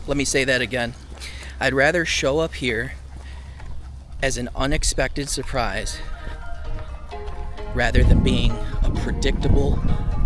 Let me say that again. I'd rather show up here as an unexpected surprise rather than being a predictable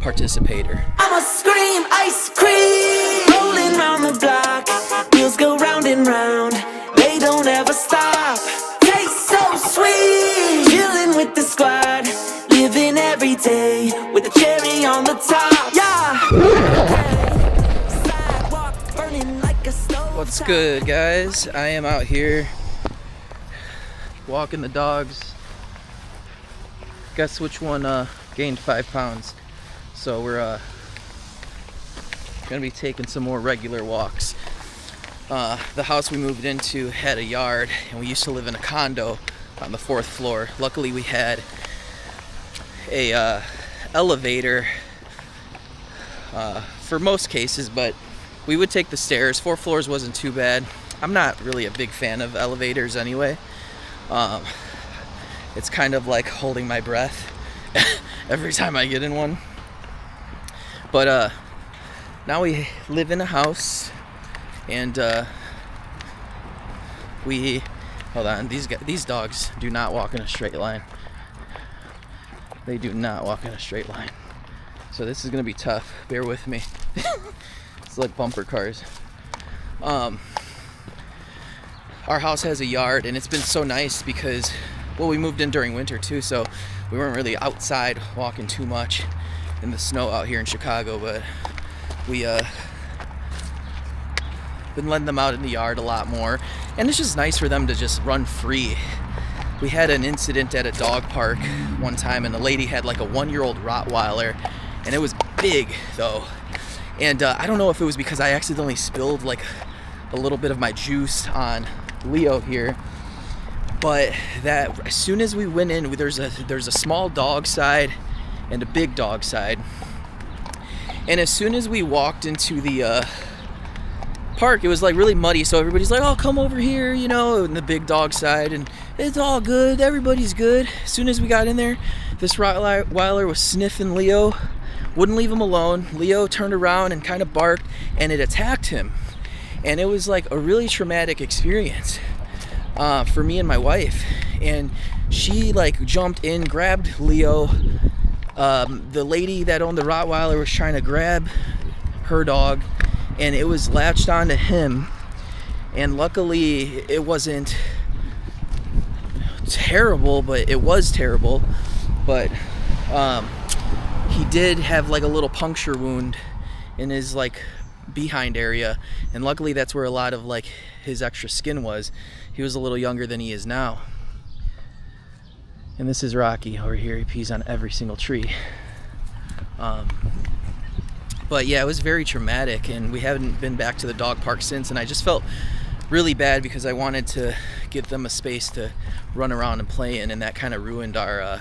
participator. I'ma scream ice cream, rolling round the block, wheels go round and round, they don't ever stop. Taste so sweet, chilling with the squad, living every day with a cherry on the top. Yeah. Sidewalk burning like a stove. What's good, guys? I am out here walking the dogs. Guess which one gained 5 pounds? So we're gonna be taking some more regular walks. The house we moved into had a yard, and we used to live in a condo on the 4th floor. Luckily, we had a elevator for most cases, but we would take the stairs. 4 floors wasn't too bad. I'm not really a big fan of elevators anyway. It's kind of like holding my breath every time I get in one. But now we live in a house, and hold on. These dogs do not walk in a straight line. They do not walk in a straight line. So this is gonna be tough. Bear with me. It's like bumper cars. Our house has a yard, and it's been so nice because, well, we moved in during winter too, so we weren't really outside walking too much in the snow out here in Chicago, but we been letting them out in the yard a lot more, and it's just nice for them to just run free. We had an incident at a dog park one time, and the lady had like a 1-year-old Rottweiler, and it was big though, and I don't know if it was because I accidentally spilled like a little bit of my juice on Leo here, but that as soon as we went in, there's a small dog side and a big dog side, and as soon as we walked into the park, it was like really muddy, so everybody's like, oh, come over here, you know, in the big dog side, and it's all good, everybody's good. As soon as we got in there, this Rottweiler was sniffing Leo, wouldn't leave him alone. Leo turned around and kind of barked, and it attacked him, and it was like a really traumatic experience for me and my wife. And she like jumped in, grabbed Leo. The lady that owned the Rottweiler was trying to grab her dog, and it was latched onto him, and luckily it wasn't terrible, but it was terrible. But he did have like a little puncture wound in his like behind area, and luckily that's where a lot of like his extra skin was. He was a little younger than he is now. And this is Rocky over here. He pees on every single tree. But yeah, it was very traumatic, and we haven't been back to the dog park since, and I just felt really bad because I wanted to give them a space to run around and play in, and that kind of ruined our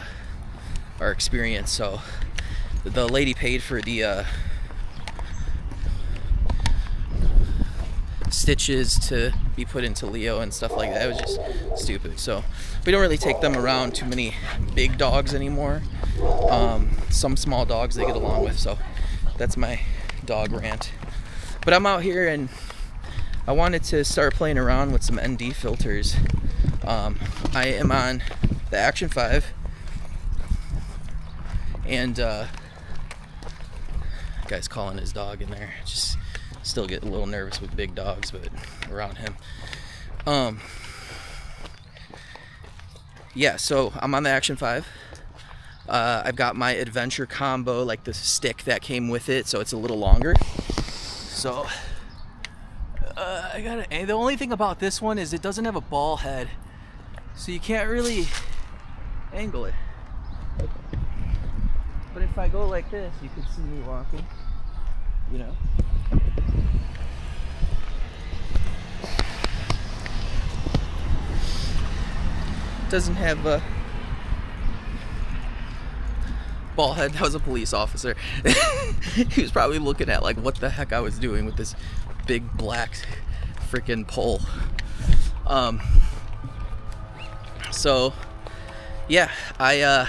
experience. So the lady paid for the stitches to be put into Leo and stuff like that. It was just stupid. So we don't really take them around too many big dogs anymore. Some small dogs they get along with. So that's my dog rant. But I'm out here, and I wanted to start playing around with some ND filters. I am on the Action 5, and guy's calling his dog in there. Just still get a little nervous with big dogs, but around him. Yeah, so I'm on the Action 5. I've got my adventure combo, like the stick that came with it, so it's a little longer. So the only thing about this one is it doesn't have a ball head, so you can't really angle it. But if I go like this, you can see me walking, you know. Doesn't have a ball head. That was a police officer. He was probably looking at like what the heck I was doing with this big black freaking pole. So yeah, I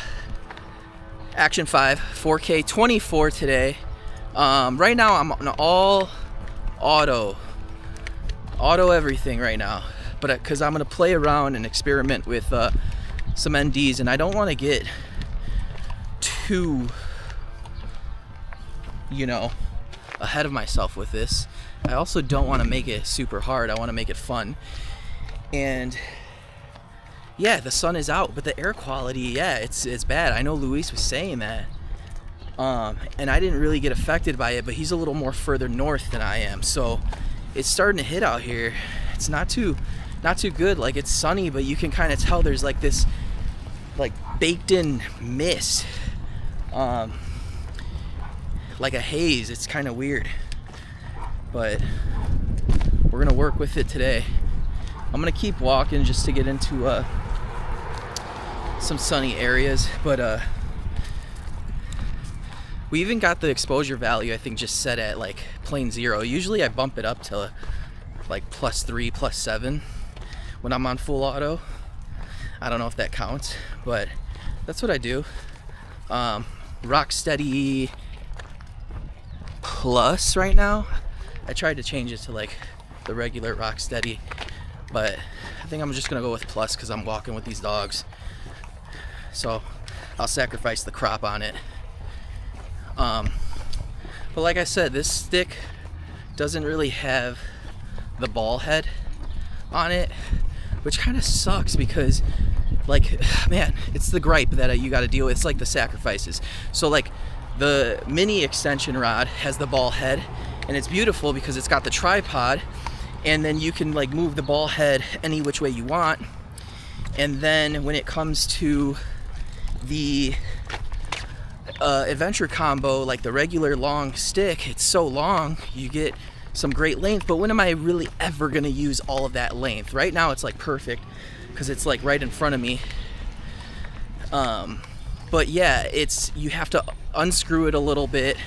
Action 5 4K 24 today. Right now I'm on all auto auto everything right now, but because I'm gonna play around and experiment with some NDs, and I don't want to get too, you know, ahead of myself with this. I also don't want to make it super hard. I want to make it fun. And yeah, the sun is out, but the air quality, yeah, it's bad. I know Luis was saying that, and I didn't really get affected by it, but he's a little more further north than I am, so it's starting to hit out here. It's not too good. Like, it's sunny, but you can kind of tell there's like this like baked in mist, like a haze. It's kind of weird, but we're gonna work with it today. I'm gonna keep walking just to get into some sunny areas, but we even got the exposure value, I think, just set at like plain 0. Usually I bump it up to like +3, +7 when I'm on full auto. I don't know if that counts, but that's what I do. Rocksteady Plus right now. I tried to change it to like the regular Rocksteady, but I think I'm just gonna go with Plus because I'm walking with these dogs. So I'll sacrifice the crop on it. But like I said, this stick doesn't really have the ball head on it, which kind of sucks because, like, man, it's the gripe that you got to deal with. It's like the sacrifices. So like the mini extension rod has the ball head, and it's beautiful because it's got the tripod, and then you can like move the ball head any which way you want. And then when it comes to the adventure combo, like the regular long stick, it's so long, you get some great length, but when am I really ever gonna use all of that length? Right now it's like perfect because it's like right in front of me. But yeah, you have to unscrew it a little bit,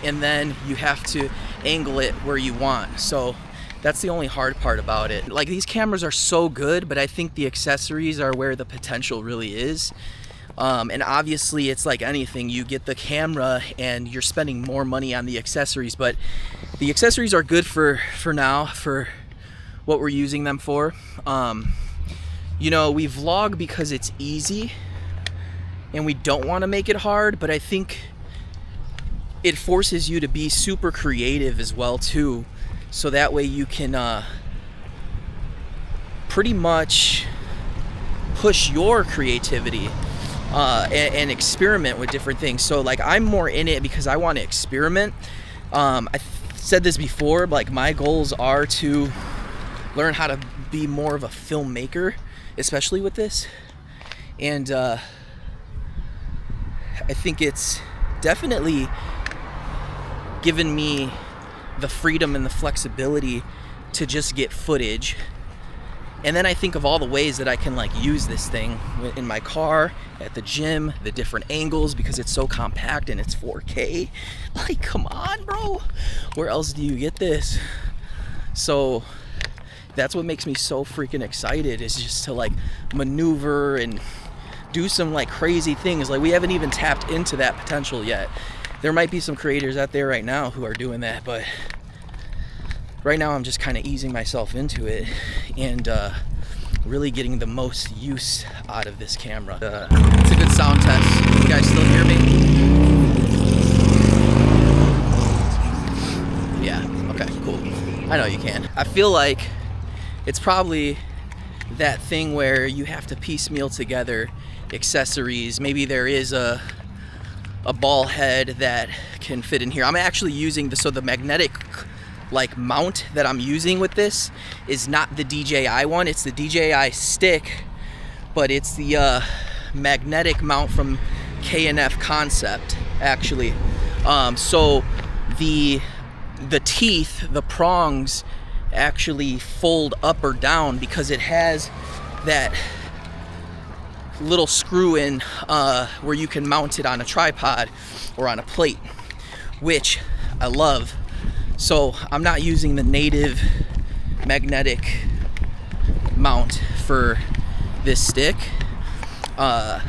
and then you have to angle it where you want. So that's the only hard part about it. Like, these cameras are so good, but I think the accessories are where the potential really is. And obviously it's like anything, you get the camera and you're spending more money on the accessories, but the accessories are good for now, for what we're using them for. You know, we vlog because it's easy and we don't want to make it hard, but I think it forces you to be super creative as well too, so that way you can pretty much push your creativity and experiment with different things. So like, I'm more in it because I want to experiment. I said this before, like, my goals are to learn how to be more of a filmmaker, especially with this. And I think it's definitely given me the freedom and the flexibility to just get footage. And then I think of all the ways that I can like use this thing in my car, at the gym, the different angles, because it's so compact and it's 4K. Like, come on, bro. Where else do you get this? So that's what makes me so freaking excited, is just to like maneuver and do some like crazy things. Like, we haven't even tapped into that potential yet. There might be some creators out there right now who are doing that, but right now I'm just kind of easing myself into it and really getting the most use out of this camera. It's a good sound test. You guys still hear me? Yeah, okay, cool. I know you can. I feel like it's probably that thing where you have to piecemeal together accessories. Maybe there is a ball head that can fit in here. I'm actually using the magnetic like mount that I'm using with this is not the DJI one, it's the DJI stick, but it's the magnetic mount from K&F Concept, actually. So the teeth, the prongs, actually fold up or down because it has that little screw in where you can mount it on a tripod or on a plate, which I love. So I'm not using the native magnetic mount for this stick. I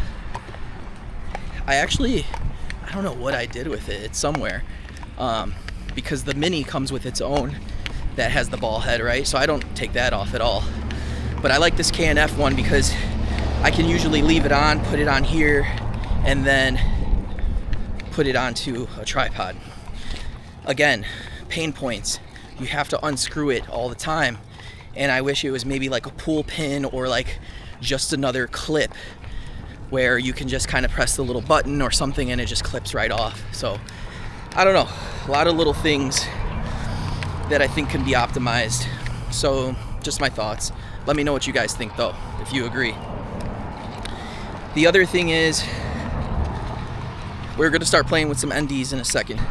don't know what I did with it. It's somewhere, because the Mini comes with its own that has the ball head, right? So I don't take that off at all. But I like this K&F one because I can usually leave it on, put it on here, and then put it onto a tripod. Again, pain points. You have to unscrew it all the time. And I wish it was maybe like a pull pin or like just another clip where you can just kind of press the little button or something and it just clips right off. So I don't know, a lot of little things that I think can be optimized. So just my thoughts. Let me know what you guys think though, if you agree. The other thing is, we're gonna start playing with some NDs in a second.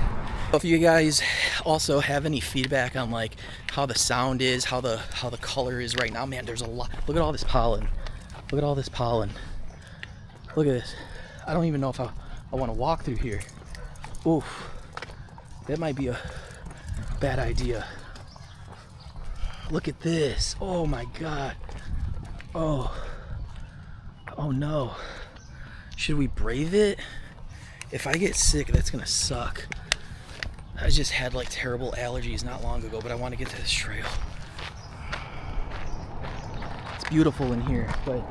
If you guys also have any feedback on like how the sound is, how the color is right now, man, there's a lot. Look at all this pollen. Look at all this pollen. Look at this. I don't even know if I want to walk through here. Oof, that might be a bad idea. Look at this. Oh my God. Oh no. Should we brave it? If I get sick, that's gonna suck. I just had like terrible allergies not long ago, but I want to get to this trail. It's beautiful in here, but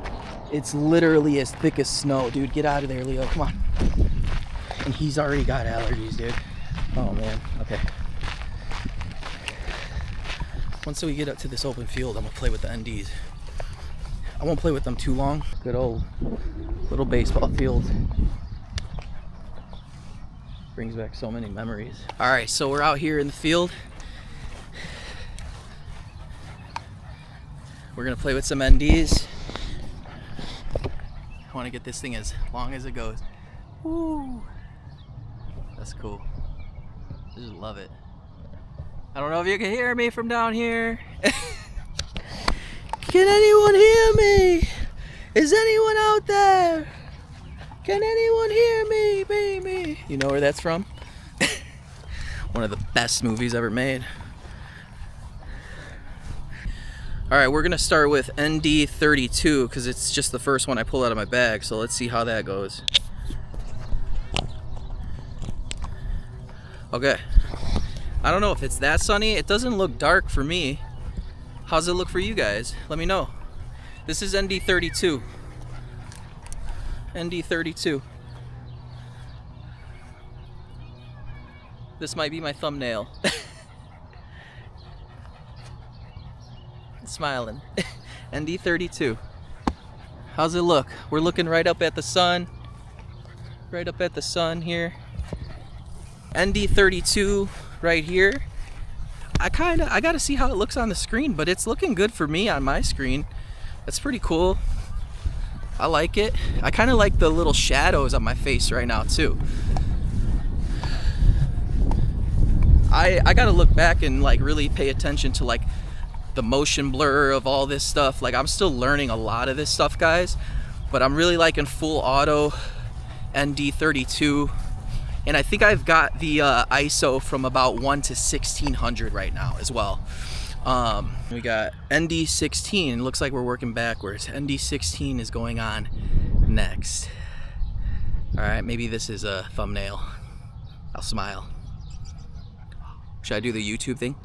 it's literally as thick as snow. Dude, get out of there, Leo. Come on. And he's already got allergies, dude. Oh man. Okay. Once we get up to this open field, I'm gonna play with the NDs. I won't play with them too long. Good old little baseball field. Brings back so many memories. All right, so we're out here in the field. We're gonna play with some NDs. I wanna get this thing as long as it goes. Woo! That's cool. I just love it. I don't know if you can hear me from down here. Can anyone hear me? Is anyone out there? Can anyone hear me, baby? You know where that's from? One of the best movies ever made. All right, we're gonna start with ND32 because it's just the first one I pull out of my bag. So let's see how that goes. Okay. I don't know if it's that sunny. It doesn't look dark for me. How's it look for you guys? Let me know. This is ND32. ND32. This might be my thumbnail. Smiling. ND32. How's it look? We're looking right up at the sun. Right up at the sun here. ND32 right here. I gotta see how it looks on the screen, but it's looking good for me on my screen. That's pretty cool. I like it. I kind of like the little shadows on my face right now too. I gotta look back and like really pay attention to like the motion blur of all this stuff. Like I'm still learning a lot of this stuff, guys, but I'm really liking full auto ND32. And I think I've got the ISO from about 1 to 1600 right now as well. We got ND16. It looks like we're working backwards. ND16 is going on next. All right, maybe this is a thumbnail. I'll smile. Should I do the YouTube thing?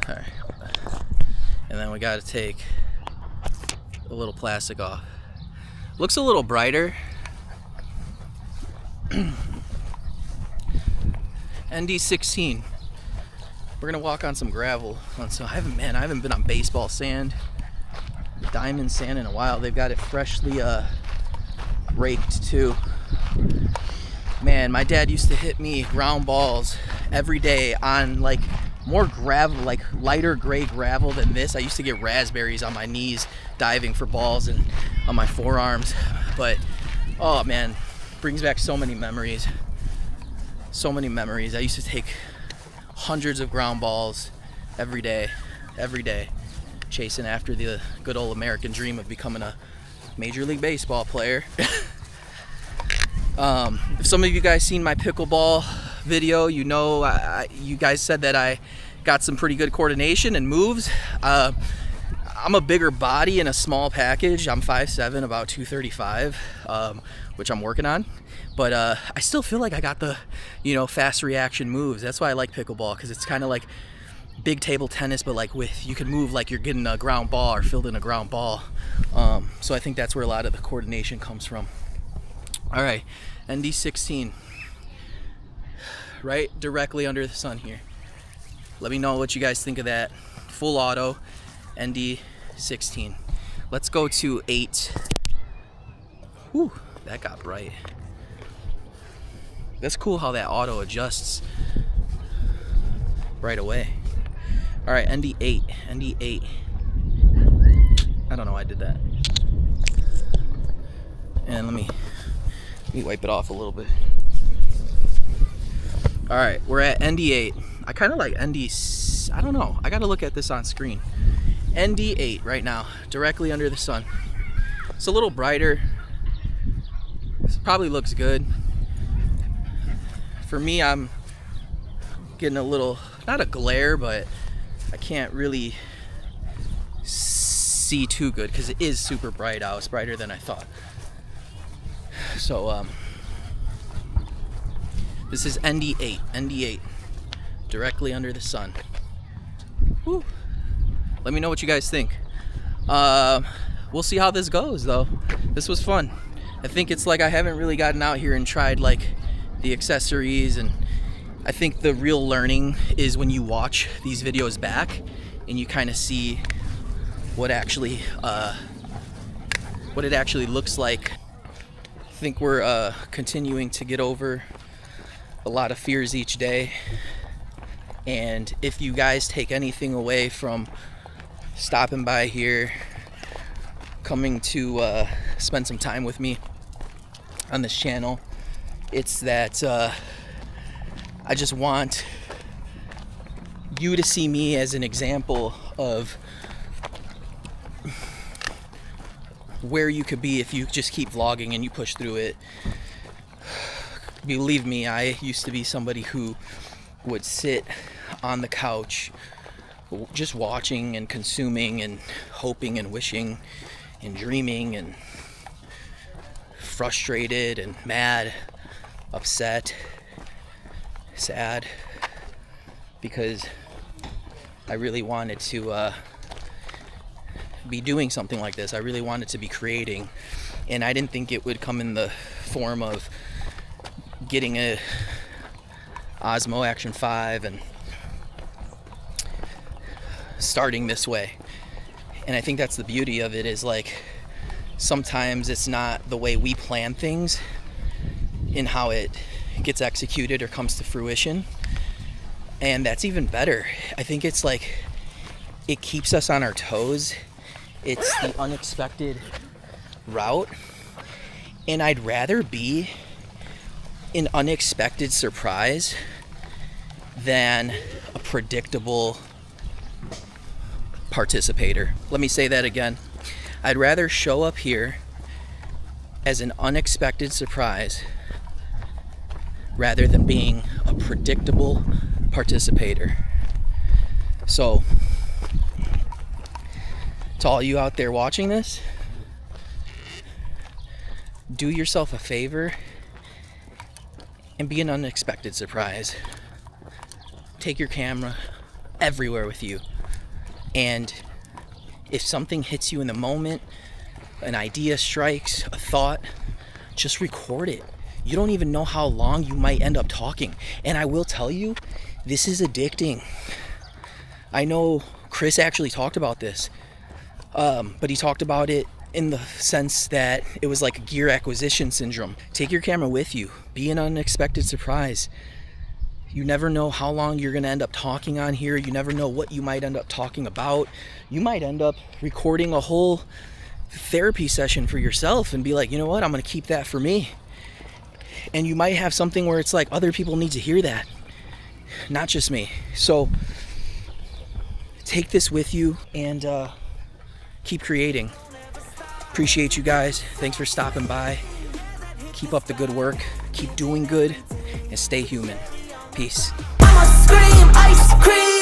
All right. And then we got to take a little plastic off. Looks a little brighter. ND16. We're gonna walk on some gravel. I haven't been on baseball sand, diamond sand in a while. They've got it freshly raked too. Man, my dad used to hit me ground balls every day on like more gravel, like lighter gray gravel than this. I used to get raspberries on my knees diving for balls and on my forearms. But oh man, brings back so many memories. So many memories. I used to take hundreds of ground balls every day, chasing after the good old American dream of becoming a Major League Baseball player. If some of you guys seen my pickleball video, you know you guys said that I got some pretty good coordination and moves. I'm a bigger body in a small package. I'm 5'7", about 235, which I'm working on. But I still feel like I got the, you know, fast reaction moves. That's why I like pickleball, because it's kind of like big table tennis, but like you can move like you're getting a ground ball or fielding a ground ball. So I think that's where a lot of the coordination comes from. All right, ND16, right directly under the sun here. Let me know what you guys think of that. Full auto, ND16. Let's go to 8. Whew, that got bright. That's cool how that auto adjusts right away. All right, ND8, ND8. I don't know why I did that. And let me wipe it off a little bit. All right, we're at ND8. I kind of like I don't know. I got to look at this on screen. ND8 right now, directly under the sun. It's a little brighter. This probably looks good. For me, I'm getting a little, not a glare, but I can't really see too good because it is super bright out. It's brighter than I thought. So, this is ND8, ND8, directly under the sun. Whew. Let me know what you guys think. We'll see how this goes, though. This was fun. I think it's like I haven't really gotten out here and tried like the accessories, and I think the real learning is when you watch these videos back and you kind of see what it actually looks like. I think we're continuing to get over a lot of fears each day, and if you guys take anything away from stopping by here, coming to spend some time with me on this channel, it's that I just want you to see me as an example of where you could be if you just keep vlogging and you push through it. Believe me, I used to be somebody who would sit on the couch just watching and consuming and hoping and wishing and dreaming and frustrated and mad, upset, sad, because I really wanted to be doing something like this. I really wanted to be creating, and I didn't think it would come in the form of getting a Osmo Action 5 and starting this way. And I think that's the beauty of it, is like sometimes it's not the way we plan things in how it gets executed or comes to fruition, and that's even better. I think it's like it keeps us on our toes. It's the unexpected route, and I'd rather be an unexpected surprise than a predictable participator. Let me say that again. I'd rather show up here as an unexpected surprise rather than being a predictable participator. So, to all you out there watching this, do yourself a favor and be an unexpected surprise. Take your camera everywhere with you, and if something hits you in the moment, an idea strikes, a thought, just record it. You don't even know how long you might end up talking. And I will tell you, this is addicting. I know Chris actually talked about this, but he talked about it in the sense that it was like a gear acquisition syndrome. Take your camera with you. Be an unexpected surprise. You never know how long you're going to end up talking on here. You never know what you might end up talking about. You might end up recording a whole therapy session for yourself and be like, you know what, I'm going to keep that for me. And you might have something where it's like other people need to hear that, not just me. So take this with you and keep creating. Appreciate you guys. Thanks for stopping by. Keep up the good work. Keep doing good and stay human. Peace. I'ma scream ice cream.